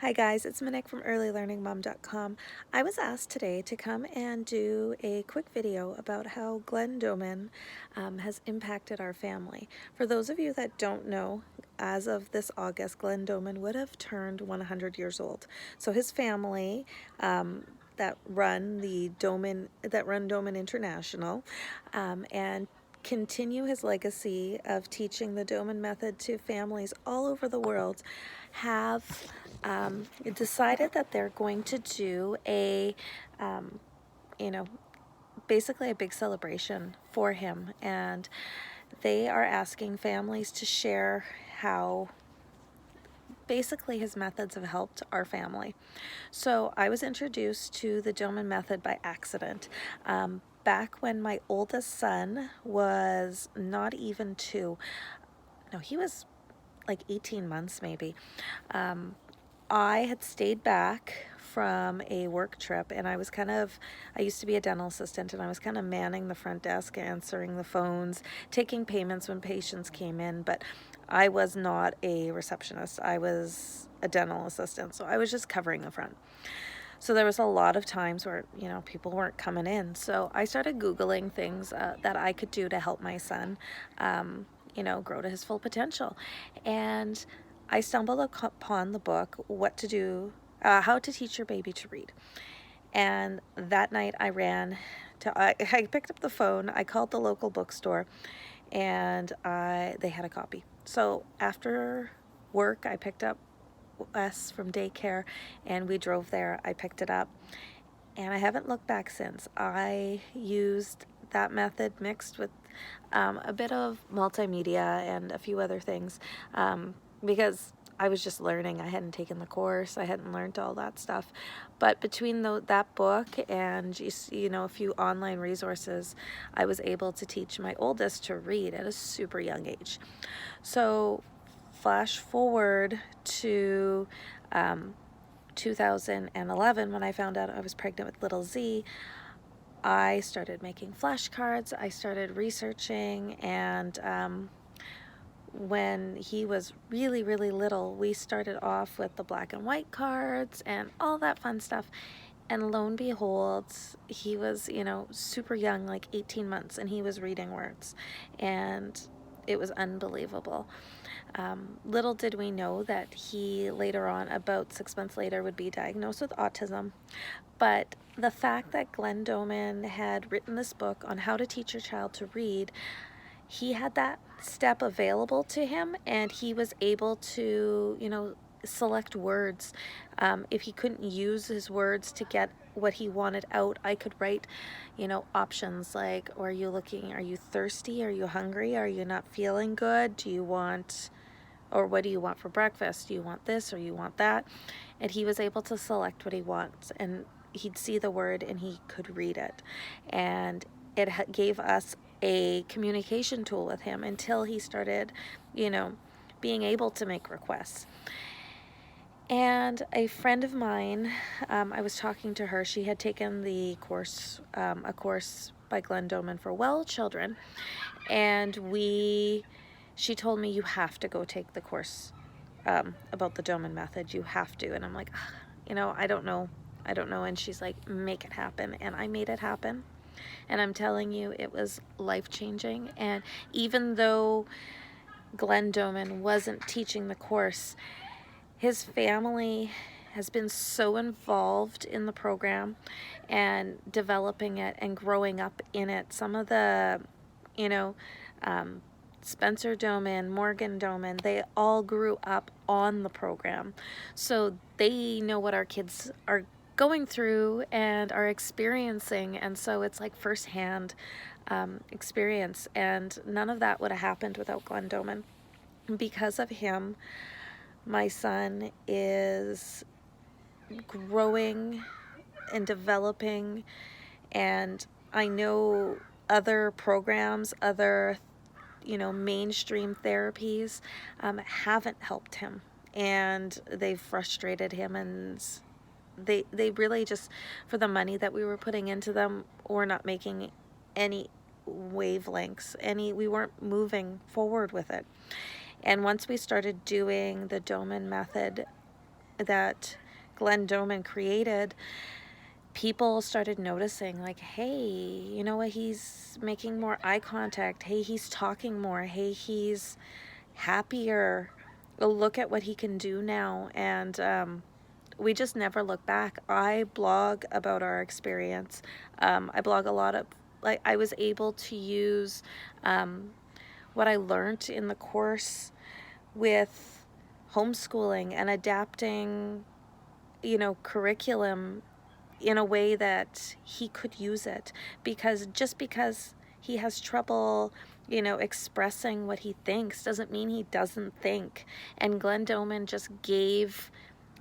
Hi guys, it's Monique from earlylearningmom.com. I was asked today to come and do a quick video about how Glenn Doman has impacted our family. For those of you that don't know, as of this August, Glenn Doman would have turned 100 years old. So his family that run Doman International and continue his legacy of teaching the Doman method to families all over the world have decided that they're going to do a, you know, basically a big celebration for him. And they are asking families to share how basically his methods have helped our family. So I was introduced to the Doman method by accident. Back when my oldest son was not even 2, no, he was like 18 months maybe. I had stayed back from a work trip, and I used to be a dental assistant, and I was kind of manning the front desk, answering the phones, taking payments when patients came in, but I was not a receptionist. I was a dental assistant, so I was just covering the front. So there was a lot of times where, people weren't coming in. So I started Googling things that I could do to help my son, grow to his full potential. And I stumbled upon the book, How to Teach Your Baby to Read. And that night I picked up the phone, I called the local bookstore, and they had a copy. So after work, I picked up us from daycare and we drove there. I picked it up and I haven't looked back since. I used that method mixed with a bit of multimedia and a few other things because I was just learning. I hadn't taken the course. I hadn't learned all that stuff. But between that book and a few online resources, I was able to teach my oldest to read at a super young age. So flash forward to 2011, when I found out I was pregnant with little Z. I started making flashcards, I started researching, and when he was really, really little, we started off with the black and white cards and all that fun stuff. And lo and behold, he was, super young, like 18 months, and he was reading words. And it was unbelievable. Little did we know that he later on, about 6 months later, would be diagnosed with autism. But the fact that Glenn Doman had written this book on how to teach your child to read, he had that step available to him, and he was able to, select words. If he couldn't use his words to get what he wanted out, I could write, options like, are you thirsty? Are you hungry? Are you not feeling good? Or what do you want for breakfast? Do you want this or you want that? And he was able to select what he wants, and he'd see the word and he could read it. And it gave us a communication tool with him until he started, being able to make requests. And a friend of mine, I was talking to her, she had taken the course, a course by Glenn Doman for well children, and she told me, you have to go take the course about the Doman method. You have to. And I'm like, I don't know. And she's like, make it happen. And I made it happen. And I'm telling you, it was life-changing. And even though Glenn Doman wasn't teaching the course, his family has been so involved in the program and developing it and growing up in it. Some of the, Spencer Doman, Morgan Doman, they all grew up on the program. So they know what our kids are going through and are experiencing. And so it's like firsthand experience. And none of that would have happened without Glenn Doman. Because of him, my son is growing and developing, and I know other programs, other mainstream therapies haven't helped him, and they've frustrated him, and they really just, for the money that we were putting into them, were not making any wavelengths, we weren't moving forward with it. And once we started doing the Doman method that Glenn Doman created, people started noticing, like, hey, you know what, he's making more eye contact. Hey, he's talking more. Hey, he's happier. Look at what he can do now. And we just never look back. I blog about our experience. I blog a lot of, like, I was able to use what I learned in the course with homeschooling and adapting, curriculum in a way that he could use it. Because just because he has trouble, expressing what he thinks doesn't mean he doesn't think. And Glenn Doman just gave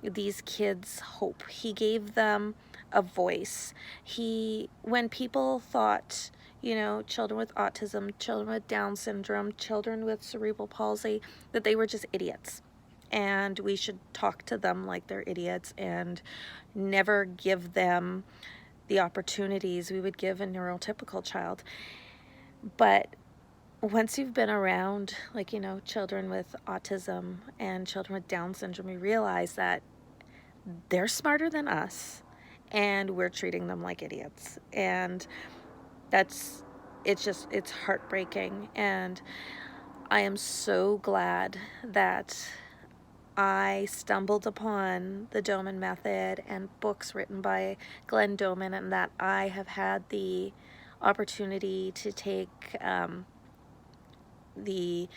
these kids hope. He gave them a voice. When people thought, children with autism, children with Down syndrome, children with cerebral palsy, that they were just idiots, and we should talk to them like they're idiots and never give them the opportunities we would give a neurotypical child. But once you've been around, children with autism and children with Down syndrome, you realize that they're smarter than us and we're treating them like idiots. And it's heartbreaking. And I am so glad that I stumbled upon the Doman method and books written by Glenn Doman, and that I have had the opportunity to take the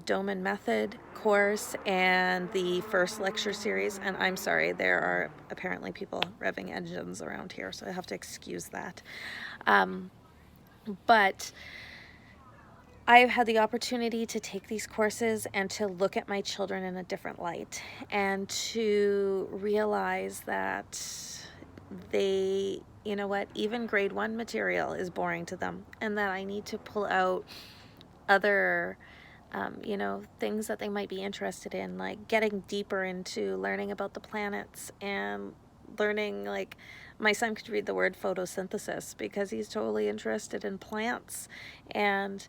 Doman method course and the first lecture series. And I'm sorry, there are apparently people revving engines around here, so I have to excuse that. But I've had the opportunity to take these courses and to look at my children in a different light, and to realize that they, even grade 1 material is boring to them, and that I need to pull out other things that they might be interested in, like getting deeper into learning about the planets and learning, like, my son could read the word photosynthesis because he's totally interested in plants. And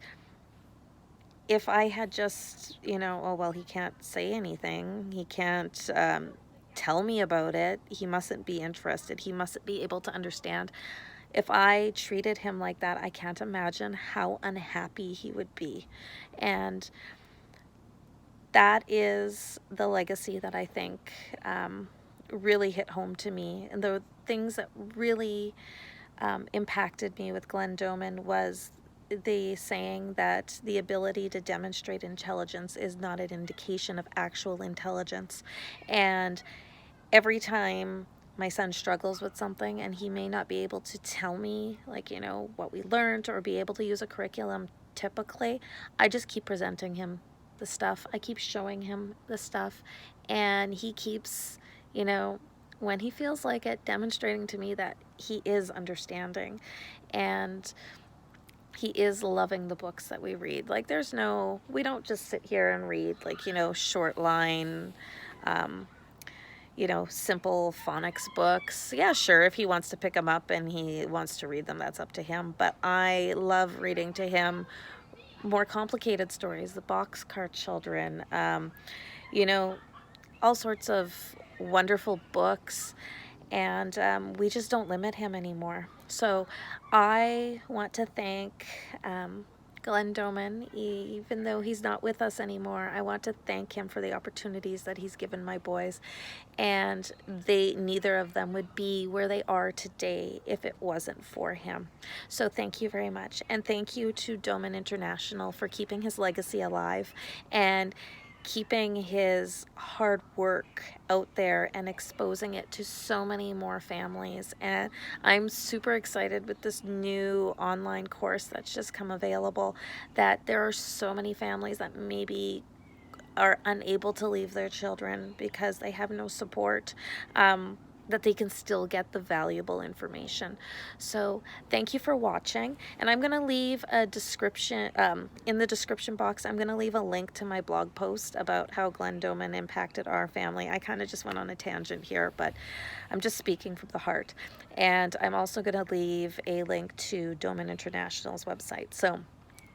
if I had just, oh, well, he can't say anything, he can't tell me about it, he mustn't be interested, he mustn't be able to understand. If I treated him like that, I can't imagine how unhappy he would be. And that is the legacy that I think really hit home to me. And the things that really impacted me with Glenn Doman was the saying that the ability to demonstrate intelligence is not an indication of actual intelligence. And every time my son struggles with something and he may not be able to tell me, what we learned or be able to use a curriculum typically, I just keep presenting him the stuff. I keep showing him the stuff, and he keeps, when he feels like it, demonstrating to me that he is understanding and he is loving the books that we read. Like, we don't just sit here and read, short line, simple phonics books. Yeah, sure, if he wants to pick them up and he wants to read them, that's up to him. But I love reading to him more complicated stories, the Boxcar Children, all sorts of wonderful books. And we just don't limit him anymore. So I want to thank Glenn Doman, even though he's not with us anymore. I want to thank him for the opportunities that he's given my boys, and neither of them would be where they are today if it wasn't for him. So thank you very much, and thank you to Doman International for keeping his legacy alive and keeping his hard work out there and exposing it to so many more families. And I'm super excited with this new online course that's just come available, that there are so many families that maybe are unable to leave their children because they have no support, that they can still get the valuable information. So thank you for watching, and I'm going to leave a description, in the description box, I'm going to leave a link to my blog post about how Glenn Doman impacted our family. I kind of just went on a tangent here, but I'm just speaking from the heart. And I'm also going to leave a link to Doman International's website. So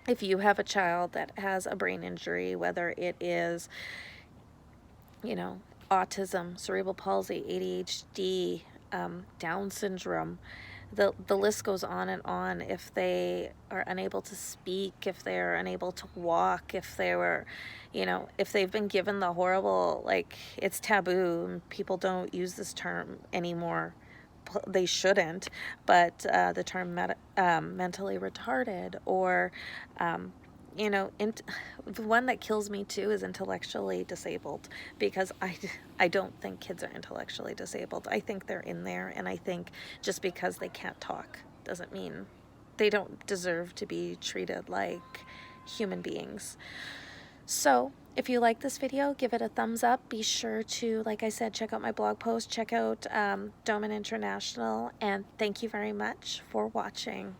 if you have a child that has a brain injury, whether it is, autism, cerebral palsy, ADHD, Down syndrome. The list goes on and on. If they are unable to speak, if they're unable to walk, if they were, if they've been given the horrible, like, it's taboo and people don't use this term anymore. They shouldn't, but the term mentally retarded, or the one that kills me too is intellectually disabled, because I don't think kids are intellectually disabled. I think they're in there, and I think just because they can't talk doesn't mean they don't deserve to be treated like human beings. So if you like this video, give it a thumbs up. Be sure to, like I said, check out my blog post, check out Doman International, and thank you very much for watching.